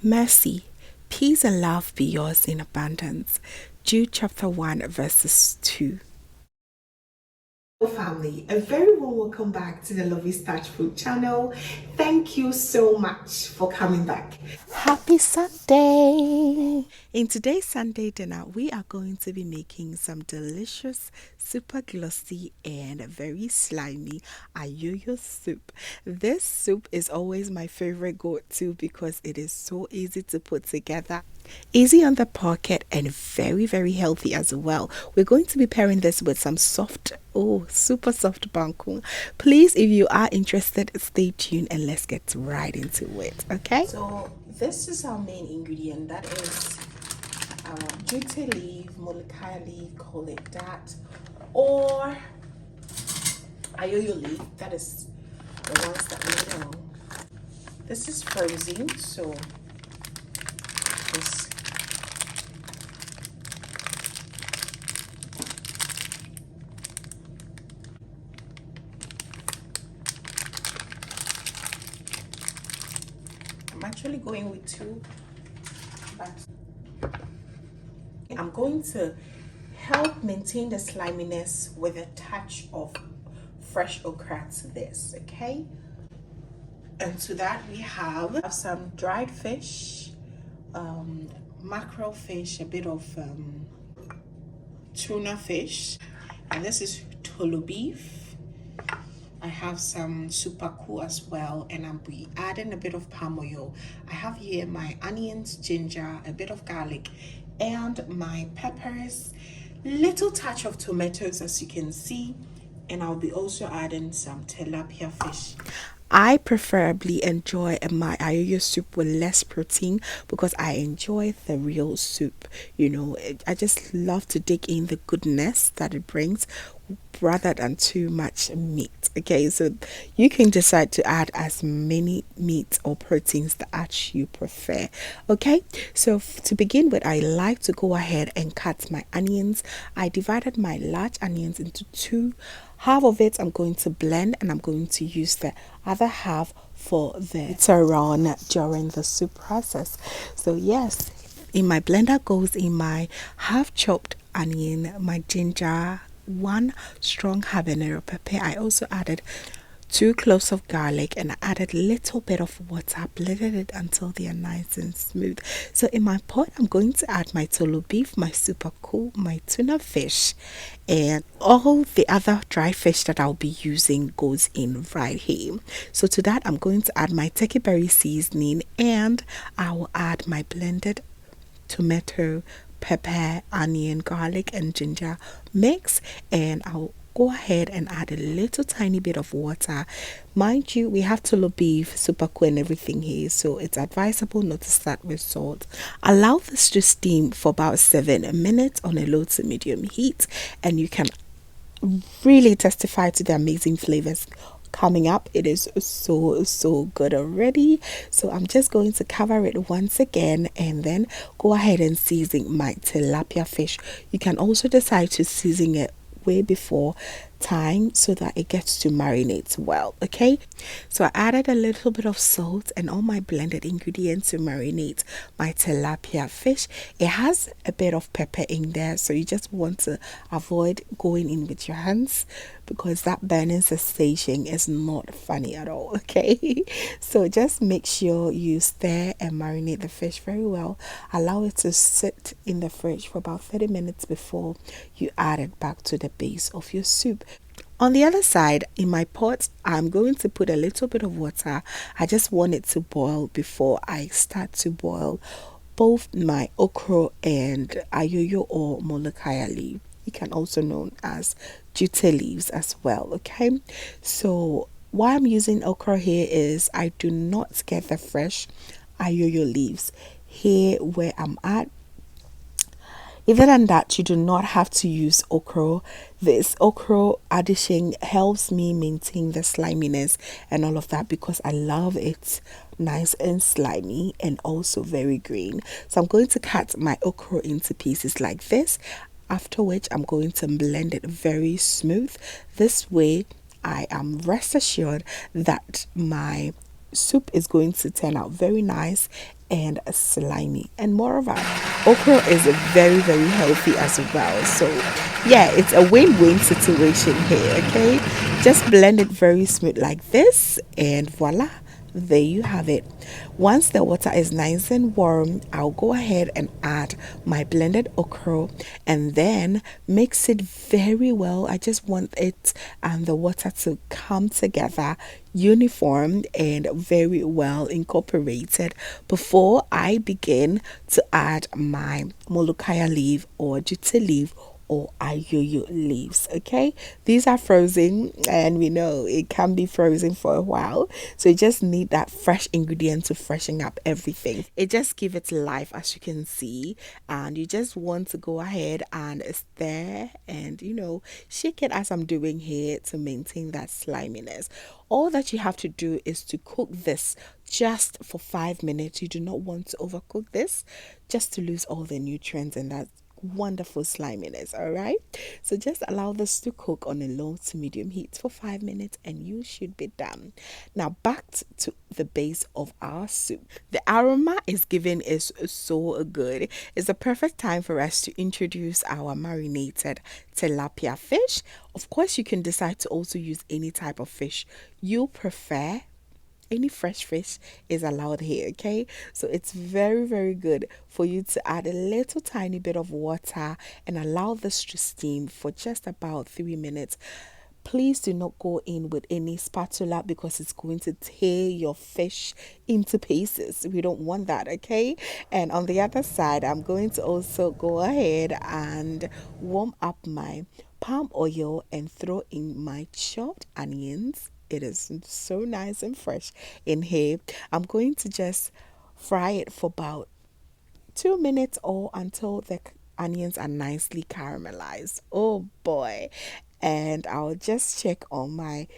Mercy, peace and love be yours in abundance. Jude chapter 1 verses 2. Hello family, a very warm welcome back to the Lovystouch food channel. Thank you so much for coming back. Happy Sunday! In today's Sunday dinner, we are going to be making some delicious, super glossy and very slimy Ayoyo soup. This soup is always my favorite go-to because it is so easy to put together, easy on the pocket, and very healthy as well. We're going to be pairing this with some soft, super soft bangkong. Please, if you are interested, stay tuned and let's get right into it. Okay, so this is our main ingredient. That is our juteleaves, molekaya leaf, call it that, or ayoyo leaf. That is the ones that we know. This is frozen, so this I'm actually going with two, but I'm going to help maintain the sliminess with a touch of fresh okra to this, okay? And to that we have some dried fish, mackerel fish, a bit of tuna fish, and this is Tolo beef. I have some super cool as well, and I'll be adding a bit of palm oil. I have here my onions, ginger, a bit of garlic, and my peppers, little touch of tomatoes as you can see, and I'll be also adding some tilapia fish. I preferably enjoy my ayoyo soup with less protein because I enjoy the real soup. I just love to dig in the goodness that it brings rather than too much meat. Okay, so you can decide to add as many meat or proteins that you prefer. Okay, so to begin with, I like to go ahead and cut my onions. I divided my large onions into two. Half of it I'm going to blend, and I'm going to use the other half for the later on during the soup process. So yes, in my blender goes in my half chopped onion, my ginger, one strong habanero pepper. I also added 2 cloves of garlic, and I added a little bit of water, blended it until they are nice and smooth. So in my pot, I'm going to add my Tolo beef, my super cool, my tuna fish, and all the other dry fish that I'll be using goes in right here. So to that, I'm going to add my turkey berry seasoning, and I will add my blended tomato, pepper, onion, garlic, and ginger mix, and I'll go ahead and add a little tiny bit of water. Mind you, we have Tolo beef, super cool, and everything here, so it's advisable not to start with salt. Allow this to steam for about 7 minutes on a low to medium heat, and you can really testify to the amazing flavors coming up. It is so good already. So I'm just going to cover it once again and then go ahead and season my tilapia fish. You can also decide to season it way before time so that it gets to marinate well. Okay, so I added a little bit of salt and all my blended ingredients to marinate my tilapia fish. It has a bit of pepper in there, so you just want to avoid going in with your hands because that burning sensation is not funny at all. Okay, so just make sure you stir and marinate the fish very well. Allow it to sit in the fridge for about 30 minutes before you add it back to the base of your soup. On the other side, in my pot, I'm going to put a little bit of water. I just want it to boil before I start to boil both my okra and ayoyo or molekaya leaf. You can also known as juteleaves as well. Okay, so why I'm using okra here is I do not get the fresh ayoyo leaves here where I'm at. Other than that, you do not have to use okra. This okra addition helps me maintain the sliminess and all of that because I love it nice and slimy and also very green. So I'm going to cut my okra into pieces like this, after which I'm going to blend it very smooth. This way I am rest assured that my soup is going to turn out very nice and slimy. And moreover, okra is very, very healthy as well. So, yeah, it's a win win situation here, okay? Just blend it very smooth like this, and voila, there you have it. Once the water is nice and warm, I'll go ahead and add my blended okra and then mix it very well. I just want it and the water to come together uniform and very well incorporated before I begin to add my molukaya leaf or juteleaves or ayoyo leaves. Okay, these are frozen, and we know it can be frozen for a while, so you just need that fresh ingredient to freshen up everything. It just gives it life, as you can see, and you just want to go ahead and stir and shake it as I'm doing here to maintain that sliminess. All that you have to do is to cook this just for 5 minutes. You do not want to overcook this, just to lose all the nutrients and that wonderful sliminess. All right, so just allow this to cook on a low to medium heat for 5 minutes and you should be done. Now back to the base of our soup. The aroma is given is so good. It's the perfect time for us to introduce our marinated tilapia fish. Of course, you can decide to also use any type of fish you prefer. Any fresh fish is allowed here, okay? So it's very, very good for you to add a little tiny bit of water and allow this to steam for just about 3 minutes. Please do not go in with any spatula because it's going to tear your fish into pieces. We don't want that, okay? And on the other side, I'm going to also go ahead and warm up my palm oil and throw in my chopped onions. It is so nice and fresh in here. I'm going to just fry it for about 2 minutes or until the onions are nicely caramelized. Oh boy. And I'll just check on my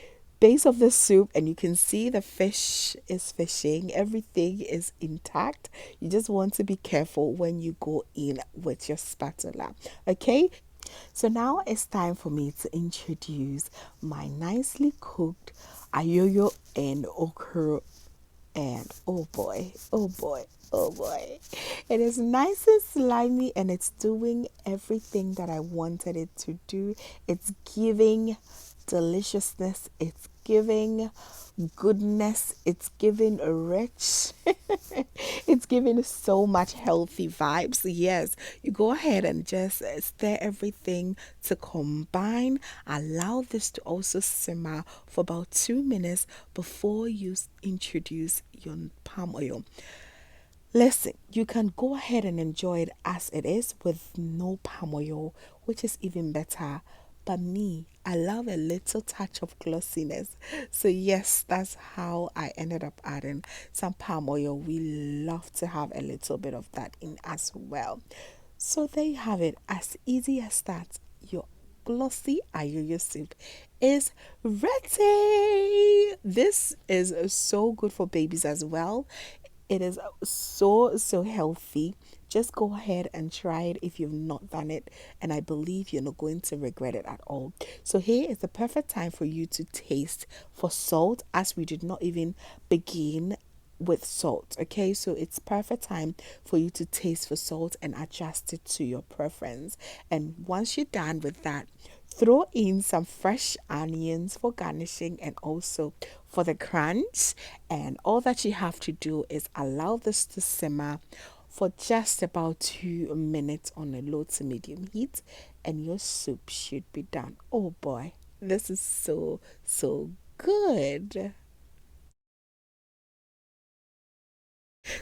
base of the soup and you can see the fish is fishing. Everything is intact. You just want to be careful when you go in with your spatula. Okay? So now it's time for me to introduce my nicely cooked ayoyo and okra, and oh boy, oh boy, oh boy. It is nice and slimy and it's doing everything that I wanted it to do. It's giving deliciousness, it's giving goodness, it's giving rich, it's giving so much healthy vibes. Yes, you go ahead and just stir everything to combine. Allow this to also simmer for about 2 minutes before you introduce your palm oil. Listen, you can go ahead and enjoy it as it is with no palm oil, which is even better. But me, I love a little touch of glossiness. So, yes, that's how I ended up adding some palm oil. We love to have a little bit of that in as well. So, there you have it. As easy as that, your glossy ayoyo soup is ready. This is so good for babies as well. It is so healthy. Just go ahead and try it if you've not done it, and I believe you're not going to regret it at all. So here is the perfect time for you to taste for salt, as we did not even begin with salt. Okay, so it's perfect time for you to taste for salt and adjust it to your preference. And once you're done with that, throw in some fresh onions for garnishing and also for the crunch. And all that you have to do is allow this to simmer for just about 2 minutes on a low to medium heat, and your soup should be done. Oh boy, this is so good.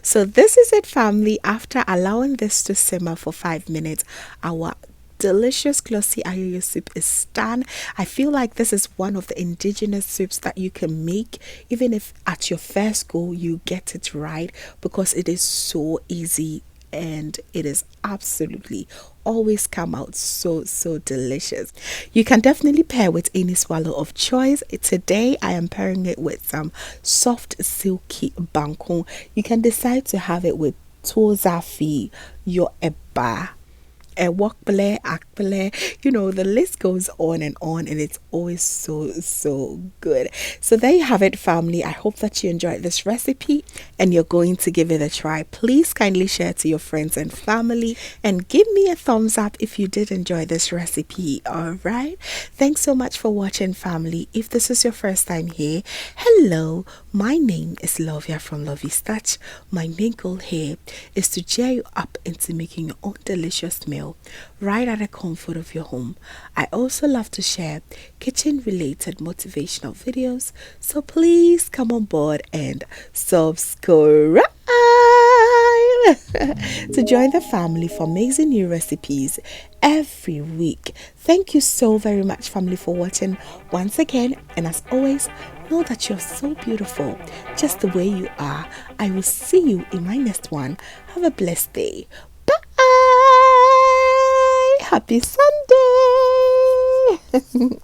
So this is it, family. After allowing this to simmer for 5 minutes, our delicious glossy ayoyo soup is done. I feel like this is one of the indigenous soups that you can make even if at your first go you get it right, because it is so easy and it is absolutely always come out so delicious. You can definitely pair with any swallow of choice. Today I am pairing it with some soft silky bangkong. You can decide to have it with tozafi, your eba, ewokbele, akbele, the list goes on, and it's always so good. So there you have it, family. I hope that you enjoyed this recipe and you're going to give it a try. Please kindly share to your friends and family and give me a thumbs up if you did enjoy this recipe. All right, thanks so much for watching, family. If this is your first time here, hello, my name is Lovia from Lovystouch. My main goal here is to cheer you up into making your own delicious meal right at the comfort of your home. I also love to share kitchen related motivational videos, so please come on board and subscribe to join the family for amazing new recipes every week. Thank you so very much, family, for watching once again, and as always, know that you're so beautiful just the way you are. I will see you in my next one. Have a blessed day. Bye. Happy Sunday.